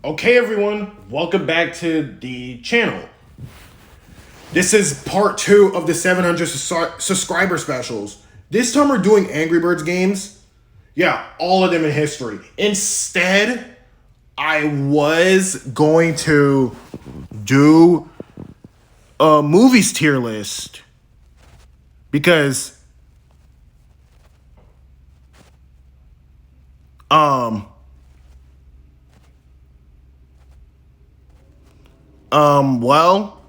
Okay, everyone, welcome back to the channel. This is part 2 of the 700 subscriber specials. This time we're doing Angry Birds games. Yeah, all of them in history. Instead, I was going to do a movies tier list. Because, well,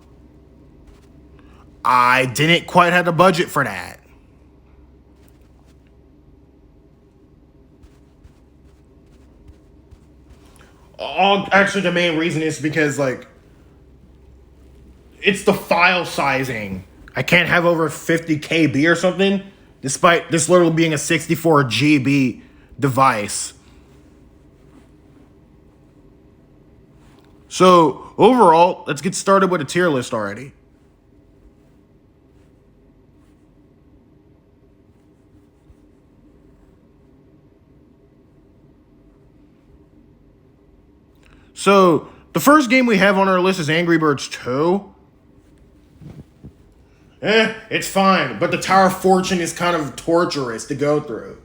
I didn't quite have the budget for that. Actually, the main reason is because, like, it's the file sizing. I can't have over 50 KB or something, despite this literally being a 64 GB device. So, overall, let's get started with a tier list already. So, the first game we have on our list is Angry Birds 2. It's fine, but the Tower of Fortune is kind of torturous to go through.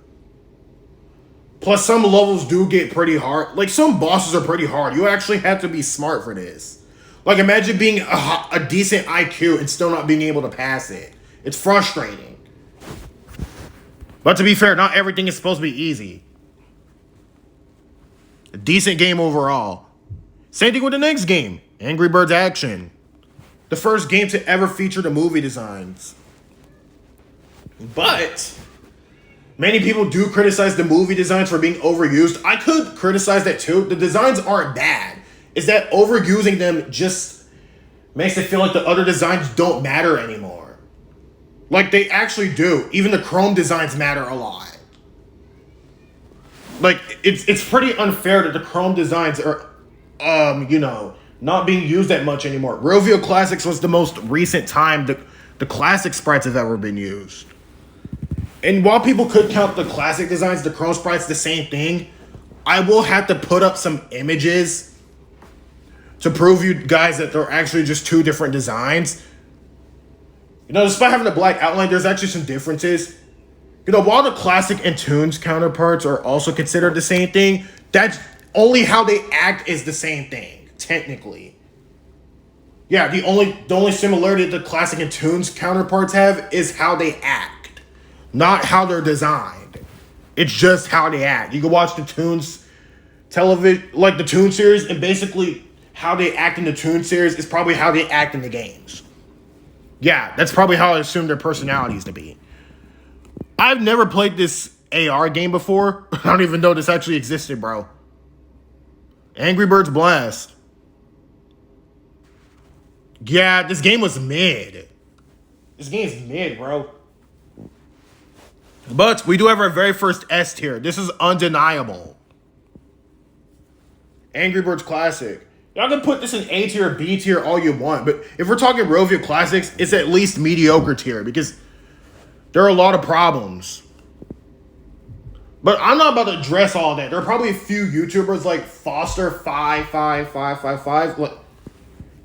Plus, some levels do get pretty hard. Like, some bosses are pretty hard. You actually have to be smart for this. Like, imagine being a decent IQ and still not being able to pass it. It's frustrating. But to be fair, not everything is supposed to be easy. A decent game overall. Same thing with the next game, Angry Birds Action. The first game to ever feature the movie designs. But many people do criticize the movie designs for being overused. I could criticize that too. The designs aren't bad. It's that overusing them just makes it feel like the other designs don't matter anymore. Like, they actually do. Even the Chrome designs matter a lot. Like, it's pretty unfair that the Chrome designs are, not being used that much anymore. Rovio Classics was the most recent time the classic sprites have ever been used. And while people could count the classic designs, the Chrome sprites, the same thing, I will have to put up some images to prove you guys that they're actually just two different designs. You know, despite having a black outline, there's actually some differences. You know, while the classic and Toons counterparts are also considered the same thing, that's only how they act is the same thing, technically. Yeah, the only similarity the classic and Toons counterparts have is how they act, not how they're designed. It's just how they act. You can watch the Toons television, like the Toon series, and basically how they act in the Toon series is probably how they act in the games. Yeah, that's probably how I assume their personalities to be. I've never played this AR game before. I don't even know this actually existed, bro. Angry Birds Blast. Yeah, this game was mid. This game is mid, bro. But we do have our very first S tier. This is undeniable. Angry Birds Classic. Y'all can put this in A tier or B tier all you want, but if we're talking Rovio Classics, it's at least mediocre tier because there are a lot of problems. But I'm not about to address all that. There are probably a few YouTubers like Foster55555. Look,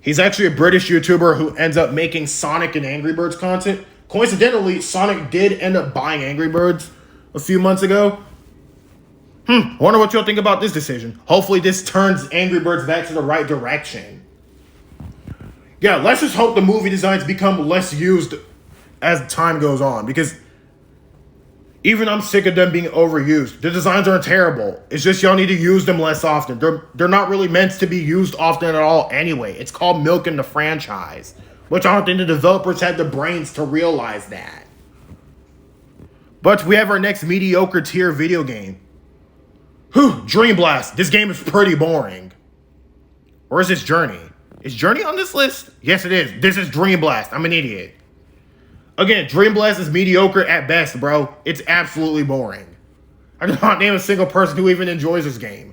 he's actually a British YouTuber who ends up making Sonic and Angry Birds content. Coincidentally, Sonic did end up buying Angry Birds a few months ago. I wonder what y'all think about this decision. Hopefully this turns Angry Birds back to the right direction. Yeah, let's just hope the movie designs become less used as time goes on, because even I'm sick of them being overused. The designs aren't terrible. It's just y'all need to use them less often. They're not really meant to be used often at all anyway. It's called milking the franchise, which I don't think the developers had the brains to realize that. But we have our next mediocre tier video game. Dream Blast. This game is pretty boring. Or is this Journey? Is Journey on this list? Yes, it is. This is Dream Blast. I'm an idiot. Again, Dream Blast is mediocre at best, bro. It's absolutely boring. I cannot name a single person who even enjoys this game.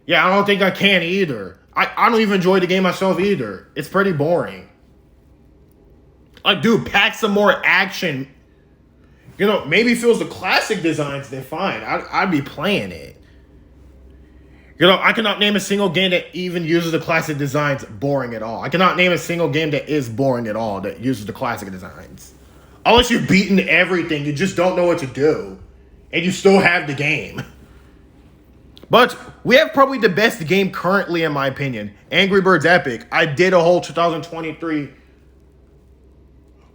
Yeah, I don't think I can either. I don't even enjoy the game myself either. It's pretty boring. Like, dude, pack some more action. You know, maybe if it was the classic designs, then fine. I'd be playing it. I cannot name a single game that even uses the classic designs boring at all. I cannot name a single game that is boring at all that uses the classic designs. Unless you've beaten everything, you just don't know what to do. And you still have the game. But we have probably the best game currently, in my opinion. Angry Birds Epic. I did a whole 2023.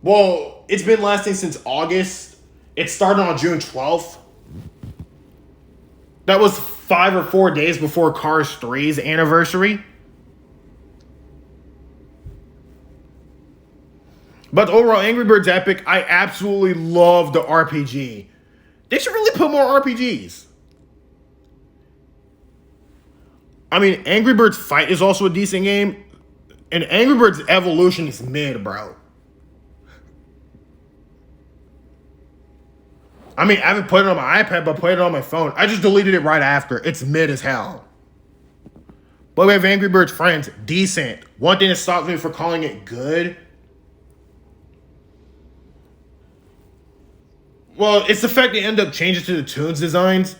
Well, it's been lasting since August. It started on June 12th. That was 5 or 4 days before Cars 3's anniversary. But overall, Angry Birds Epic, I absolutely love the RPG. They should really put more RPGs. I mean, Angry Birds Fight is also a decent game. And Angry Birds Evolution is mid, bro. I mean, I haven't played it on my iPad, but played it on my phone. I just deleted it right after. It's mid as hell. But we have Angry Birds Friends, decent. One thing that stops me from calling it good, well, it's the fact they end up changing to the tunes designs.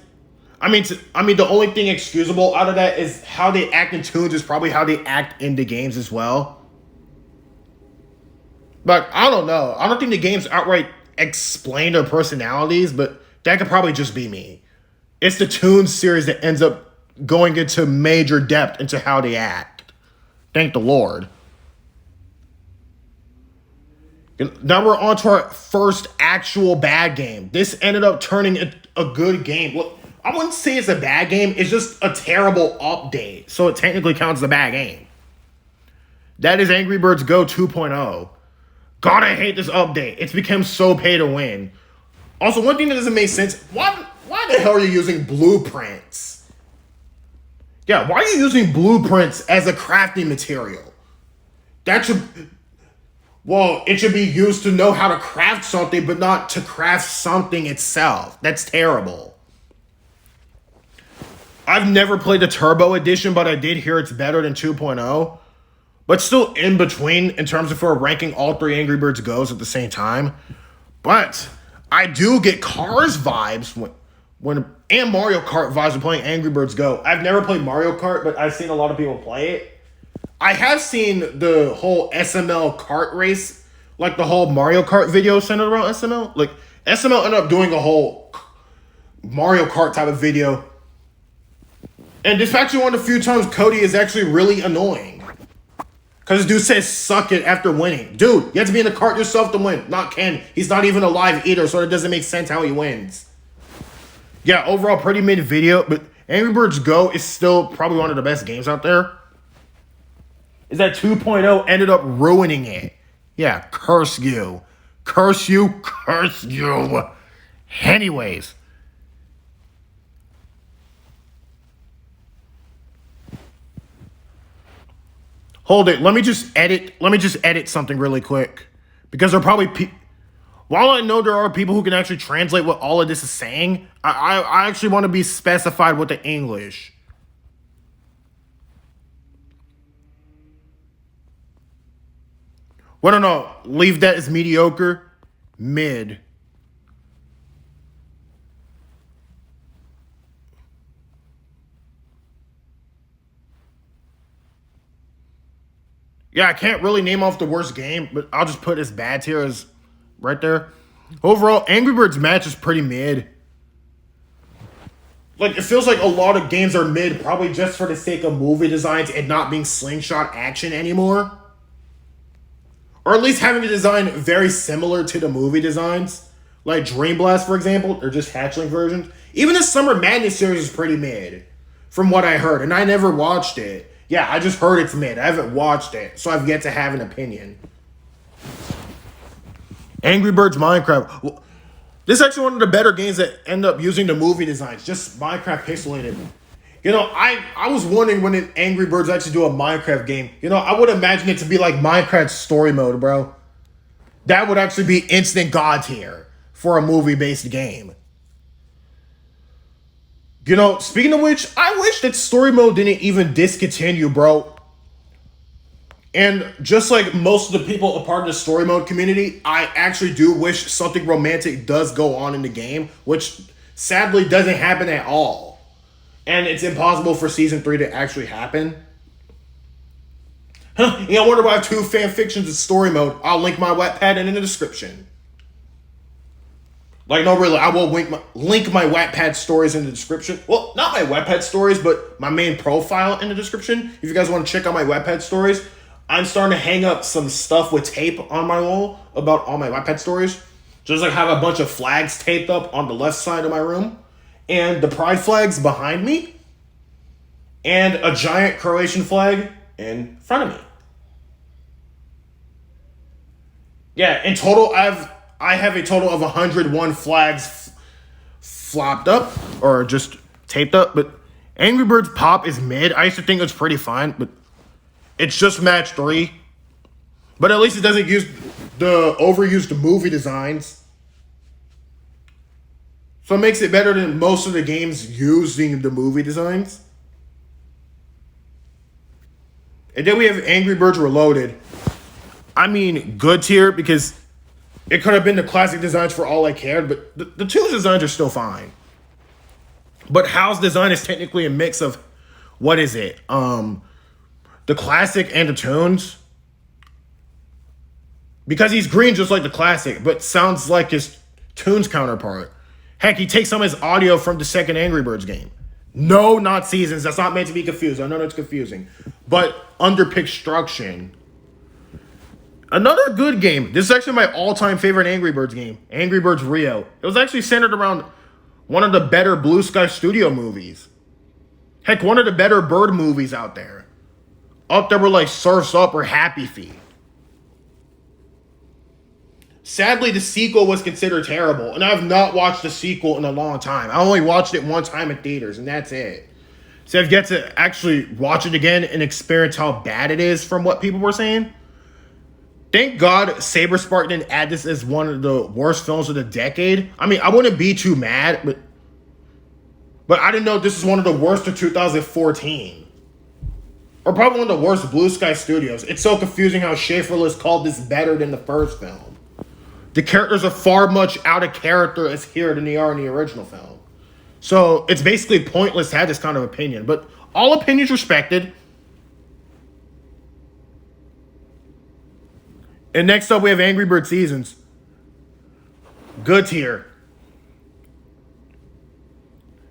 I mean, the only thing excusable out of that is how they act in tunes is probably how they act in the games as well. But I don't know. I don't think the games outright explain their personalities, but that could probably just be me. It's the Toons series that ends up going into major depth into how they act. Thank the Lord. Now we're on to our first actual bad game. This ended up turning a good game. Look, I wouldn't say it's a bad game. It's just a terrible update. So it technically counts as a bad game. That is Angry Birds Go 2.0. God, I hate this update. It's become so pay to win. Also, one thing that doesn't make sense, why the hell are you using blueprints? Yeah, why are you using blueprints as a crafting material? It should be used to know how to craft something, but not to craft something itself. That's terrible. I've never played the Turbo Edition, but I did hear it's better than 2.0. But still in between in terms of for ranking all three Angry Birds Goes at the same time. But I do get Cars vibes and Mario Kart vibes when playing Angry Birds Go. I've never played Mario Kart, but I've seen a lot of people play it. I have seen the whole SML kart race, like the whole Mario Kart video centered around SML. Like SML ended up doing a whole Mario Kart type of video. And this is actually one of the few times Cody is actually really annoying. Because this dude says suck it after winning. Dude, you have to be in the cart yourself to win, not Ken. He's not even alive either, so it doesn't make sense how he wins. Yeah, overall pretty mid video, but Angry Birds Go is still probably one of the best games out there. Is that 2.0 ended up ruining it. Yeah, curse you. Curse you, curse you. Anyways. Hold it. Let me just edit something really quick. Because there are probably while I know there are people who can actually translate what all of this is saying, I actually want to be specified with the English. Well, no. Leave that as mediocre. Mid. Yeah, I can't really name off the worst game, but I'll just put as bad tier as right there. Overall, Angry Birds match is pretty mid. Like, it feels like a lot of games are mid probably just for the sake of movie designs and not being slingshot action anymore. Or at least having a design very similar to the movie designs. Like Dream Blast, for example, or just hatchling versions. Even the Summer Madness series is pretty mid, from what I heard, and I never watched it. Yeah, I just heard it's mid. I haven't watched it, so I've yet to have an opinion. Angry Birds Minecraft. Well, this is actually one of the better games that end up using the movie designs. Just Minecraft pixelated. I was wondering when Angry Birds actually do a Minecraft game. I would imagine it to be like Minecraft story mode, bro. That would actually be instant god tier for a movie-based game. Speaking of which, I wish that story mode didn't even discontinue, bro. And just like most of the people a part of the story mode community, I actually do wish something romantic does go on in the game, which sadly doesn't happen at all. and it's impossible for season 3 to actually happen. Huh, yeah, I wonder why I have 2 fan fictions in story mode. I'll link my Wattpad in the description. Like, no, really, I will link my Wattpad stories in the description. Well, not my Wattpad stories, but my main profile in the description. If you guys want to check out my Wattpad stories, I'm starting to hang up some stuff with tape on my wall about all my Wattpad stories. Just like have a bunch of flags taped up on the left side of my room, and the pride flags behind me, and a giant Croatian flag in front of me. Yeah, in total, I have a total of 101 flags flopped up or just taped up. But Angry Birds Pop is mid. I used to think it was pretty fine, but it's just match 3. But at least it doesn't use the overused movie designs. So it makes it better than most of the games using the movie designs. And then we have Angry Birds Reloaded. I mean, good tier because it could have been the classic designs for all I cared, but the 2 designs are still fine. But Hal's design is technically a mix of, what is it? The classic and the tunes. Because he's green just like the classic, but sounds like his tunes counterpart. Heck, he takes some of his audio from the second Angry Birds game. No, not Seasons. That's not meant to be confused. I know that's confusing. But under Construction. Another good game. This is actually my all-time favorite Angry Birds game. Angry Birds Rio. It was actually centered around one of the better Blue Sky Studio movies. Heck, one of the better bird movies out there. Up there were like Surf's Up or Happy Feet. Sadly, the sequel was considered terrible, and I have not watched the sequel in a long time. I only watched it one time in theaters, and that's it. So I've yet to actually watch it again and experience how bad it is from what people were saying. Thank God Saberspark didn't add this as one of the worst films of the decade. I mean, I wouldn't be too mad, but I didn't know this is one of the worst of 2014. Or probably one of the worst Blue Sky Studios. It's so confusing how Schaeferless called this better than the first film. The characters are far much out of character as here than they are in the original film. So it's basically pointless to have this kind of opinion. But all opinions respected. And next up, we have Angry Bird Seasons. Good tier.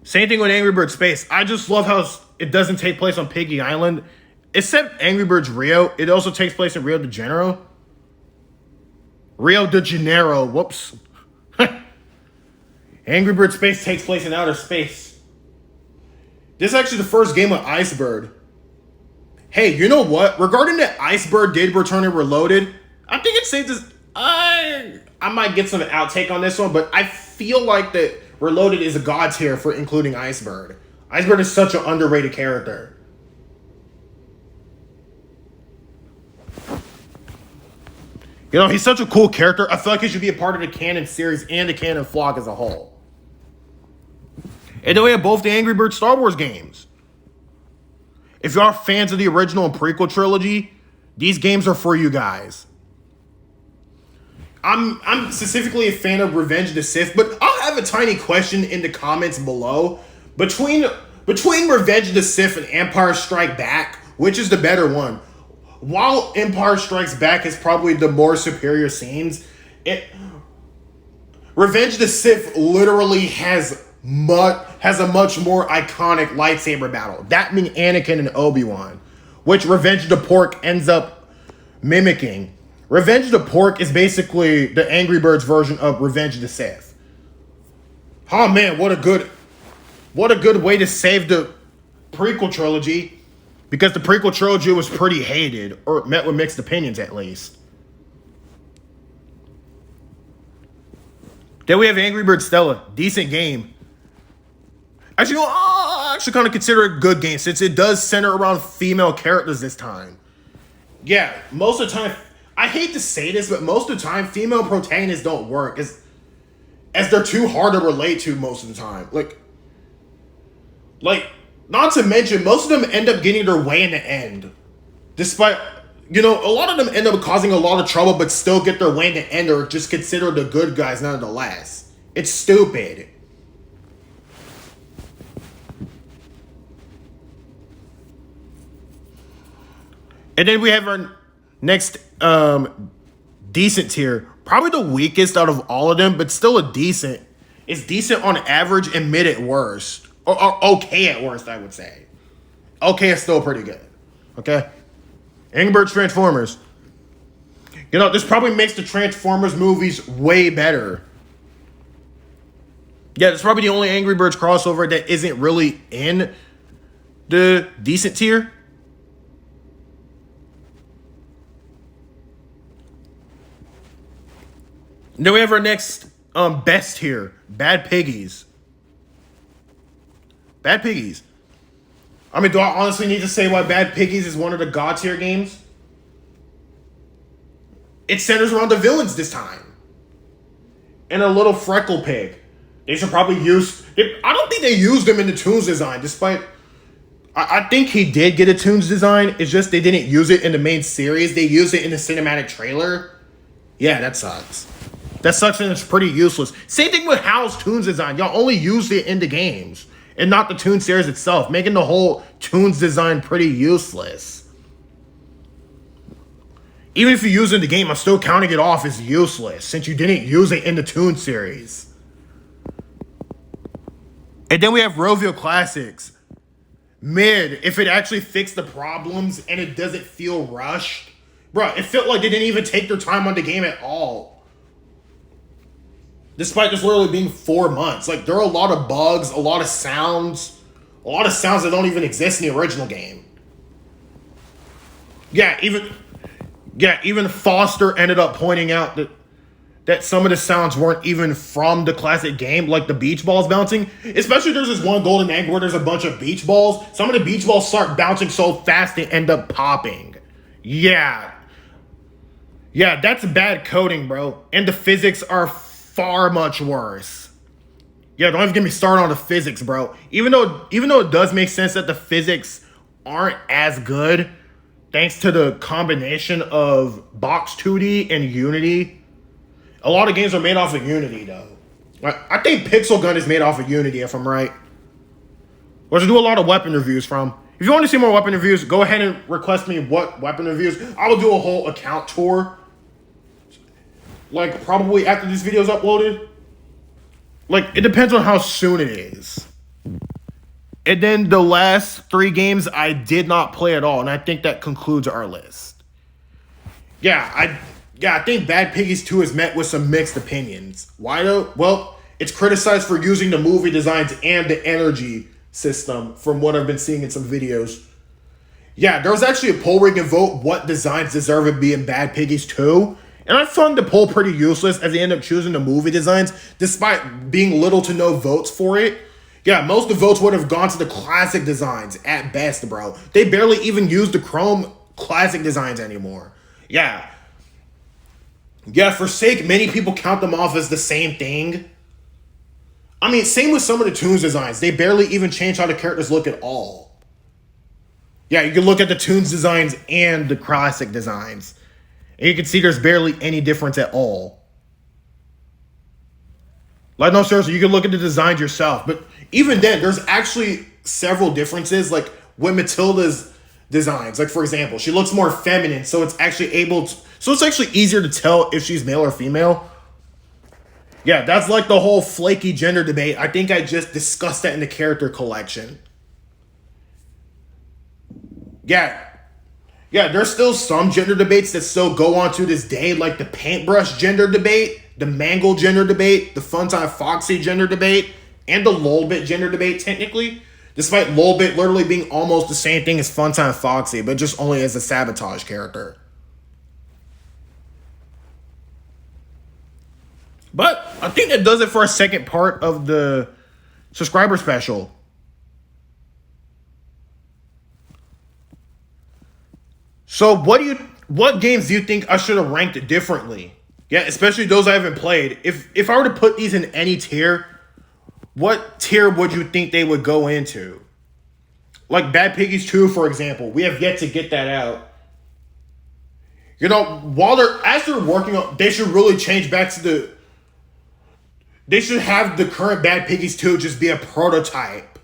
Same thing with Angry Bird Space. I just love how it doesn't take place on Piggy Island. Except Angry Birds Rio. It also takes place in Rio de Janeiro. Rio de Janeiro. Whoops. Angry Bird Space takes place in outer space. This is actually the first game with Icebird. Hey, you know what? Regarding that Icebird did return and Reloaded, I think it's safe to... I might get some outtake on this one, but I feel like that Reloaded is a god tier for including Icebird. Icebird is such an underrated character. You know, he's such a cool character. I feel like he should be a part of the canon series and the canon flock as a whole. And then we have both the Angry Birds Star Wars games. If you are fans of the original and prequel trilogy, these games are for you guys. I'm specifically a fan of Revenge of the Sith, but I'll have a tiny question in the comments below. Between Revenge of the Sith and Empire Strikes Back, which is the better one? While Empire Strikes Back is probably the more superior scenes, Revenge of the Sith literally has a much more iconic lightsaber battle. That being Anakin and Obi-Wan, which Revenge of the Pork ends up mimicking. Revenge of the Pork is basically the Angry Birds version of Revenge of the Sith. Oh man, what a good way to save the prequel trilogy. Because the prequel trilogy was pretty hated, or met with mixed opinions at least. Then we have Angry Birds Stella. Decent game. Actually, I actually kind of consider it a good game since it does center around female characters this time. Yeah, most of the time, I hate to say this, but most of the time, female protagonists don't work as they're too hard to relate to most of the time. Like, not to mention, most of them end up getting their way in the end. Despite, a lot of them end up causing a lot of trouble, but still get their way in the end or just considered the good guys nonetheless. It's stupid. And then we have our next decent tier. Probably the weakest out of all of them, but still a decent. It's decent on average and mid at worst. Or okay at worst, I would say. Okay is still pretty good. Okay? Angry Birds Transformers. You know, this probably makes the Transformers movies way better. Yeah, it's probably the only Angry Birds crossover that isn't really in the decent tier. And then we have our next best tier, Bad Piggies. Bad Piggies. I mean, do I honestly need to say why Bad Piggies is one of the God tier games? It centers around the villains this time. And a little freckle pig. They should probably use... I don't think they used him in the Toons design, despite... I think he did get a Toons design. It's just they didn't use it in the main series. They used it in the cinematic trailer. Yeah, that sucks. That sucks and it's pretty useless. Same thing with Hal's Toons design. Y'all only used it in the games. And not the Toons series itself. Making the whole Toons design pretty useless. Even if you use it in the game, I'm still counting it off as useless. Since you didn't use it in the Toons series. And then we have Rovio Classics. Mid, if it actually fixed the problems and it doesn't feel rushed. Bruh, it felt like they didn't even take their time on the game at all. Despite this literally being 4 months. Like, there are a lot of bugs, a lot of sounds. A lot of sounds that don't even exist in the original game. Yeah, even Foster ended up pointing out that some of the sounds weren't even from the classic game, like the beach balls bouncing. Especially there's this one golden egg where there's a bunch of beach balls. Some of the beach balls start bouncing so fast they end up popping. Yeah. Yeah, that's bad coding, bro. And the physics are far much worse. Yeah, don't even get me started on the physics, bro. Even though it does make sense that the physics aren't as good, thanks to the combination of Box 2D and Unity. A lot of games are made off of Unity, though. I think Pixel Gun is made off of Unity, if I'm right. Which I do a lot of weapon reviews from. If you want to see more weapon reviews, go ahead and request me what weapon reviews. I will do a whole account tour. Like, probably after this video is uploaded. Like, it depends on how soon it is. And then the last 3 games I did not play at all. And I think that concludes our list. I think Bad Piggies 2 is met with some mixed opinions. Why though? Well, it's criticized for using the movie designs and the energy system from what I've been seeing in some videos. Yeah, there was actually a poll where you can vote what designs deserve to be in Bad Piggies 2. And I found the poll pretty useless as they end up choosing the movie designs despite being little to no votes for it. Yeah, most of the votes would have gone to the classic designs at best, bro. They barely even use the Chrome classic designs anymore. Yeah, for sake, many people count them off as the same thing. I mean, same with some of the Toons designs. They barely even change how the characters look at all. Yeah, you can look at the Toons designs and the classic designs. And you can see there's barely any difference at all. Like, no, seriously, you can look at the designs yourself. But even then, there's actually several differences. Like, with Matilda's designs. Like, for example, she looks more feminine. So it's actually easier to tell if she's male or female. Yeah, that's like the whole flaky gender debate. I think I just discussed that in the character collection. Yeah, there's still some gender debates that still go on to this day, like the paintbrush gender debate, the Mangle gender debate, the Funtime Foxy gender debate, and the Lolbit gender debate, technically. Despite Lolbit literally being almost the same thing as Funtime Foxy, but just only as a Sabotage character. But I think that does it for a second part of the subscriber special. So what games do you think I should have ranked differently? Yeah, especially those I haven't played. If I were to put these in any tier, what tier would you think they would go into? Like Bad Piggies 2, for example. We have yet to get that out. You know, as they're working on, they should really change back to they should have the current Bad Piggies 2 just be a prototype.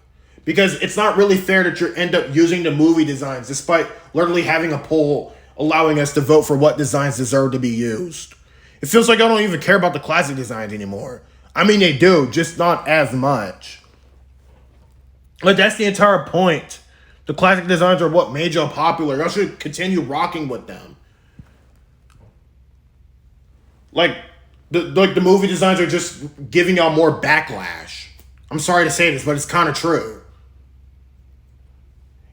Because it's not really fair that you end up using the movie designs despite literally having a poll allowing us to vote for what designs deserve to be used. It feels like I don't even care about the classic designs anymore. I mean, they do, just not as much. Like, that's the entire point. The classic designs are what made y'all popular. Y'all should continue rocking with them. Like the movie designs are just giving y'all more backlash. I'm sorry to say this, but it's kind of true.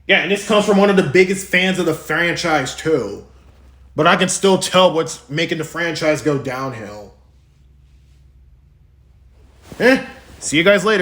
Yeah, and this comes from one of the biggest fans of the franchise too. But I can still tell what's making the franchise go downhill. See you guys later.